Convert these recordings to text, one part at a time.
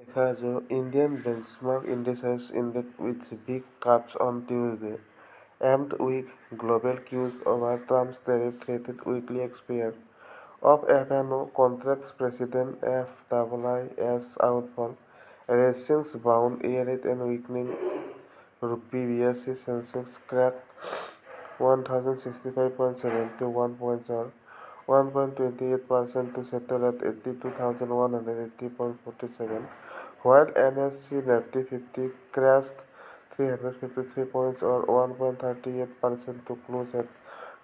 देखा जो Indian benchmark indices ended with big cuts on Tuesday, aimed weak global cues over Trump's tariff created weekly expiry of FNO contracts President FIIs outfall, racing's bound yield and weakening rupee BSE Sensex cracked 1065.71 points or 1.28% to settle at 82,180.47, while NSE Nifty 50 crashed 353 points or 1.38% to close at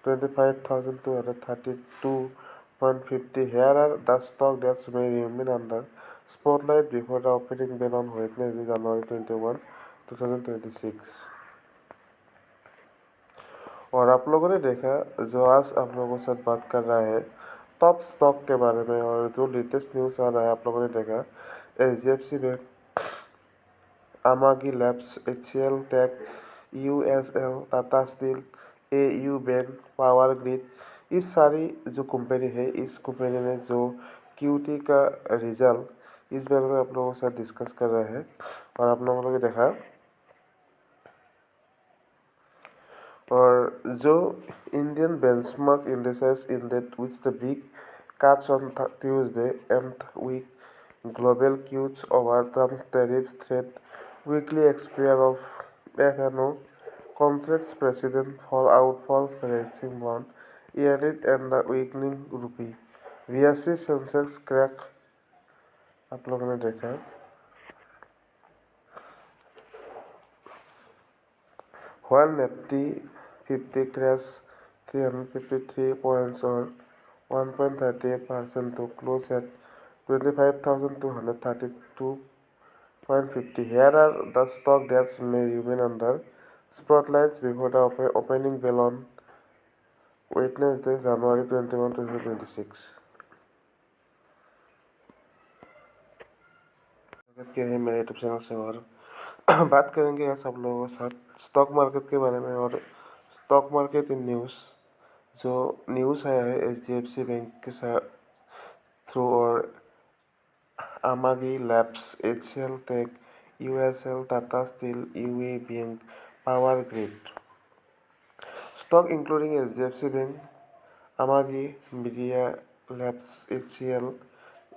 25,232.50. Here are the stock that may remain under spotlight before the opening bell on Wednesday, January 21, 2026. और आप लोगों ने देखा जो आज आप लोगों के साथ बात कर रहा है टॉप स्टॉक के बारे में और जो लेटेस्ट न्यूज़ आ रहा है आप लोगों ने देखा HDFC bank, Amagi labs, HCL tech, USL, Tata steel, AU bank, power grid, इस सारी जो कंपनी है इस कंपनी ने जो Q2 का रिजल्ट इस बारे में आप लोगों के साथ डिस्कस कर रहे हैं और आप लोगों ने देखा और जो Indian benchmark indices ended with the big cuts on Tuesday and weak global cues over Trump's tariff threat, weekly expiry of FNO contracts President outfalls racing bond yield and the weakening rupee. BSE Sensex crack आप लोगों ने देखा while Nifty 50 crashed 353 points or 1.38% to close at 25,232.50. Here are the stock that may remain under spotlights before the opening bell on Wednesday, January 21, 2026. स्वागत किया है मेरे YouTube channel से और बात करेंगे आज आप लोगों के साथ स्टॉक मार्केट के बारे में और स्टॉक मार्केट इन न्यूज़ जो न्यूज़ आया है HDFC बैंक के साथ थ्रू और Amagi labs, HCL tech, USL, Tata steel, UA bank, power grid. Stock including HDFC Bank, Amagi, Media Labs, HCL,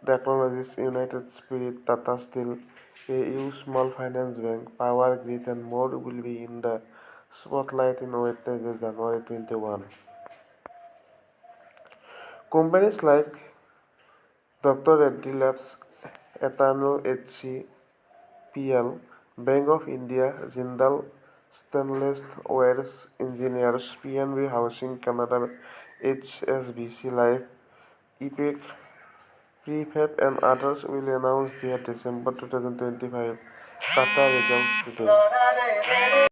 Technologies, United Spirit, Tata Steel, AU Small Finance Bank, Power Grid and more will be in the spotlight in Wednesday, January 21. Companies like Dr. Reddy Labs, Eternal HCPL, Bank of India, Jindal Stainless, Waaree Engineers, PNB Housing, Canara HSBC Life, Epack Prefab and others will announce their December 2025 Tata results today.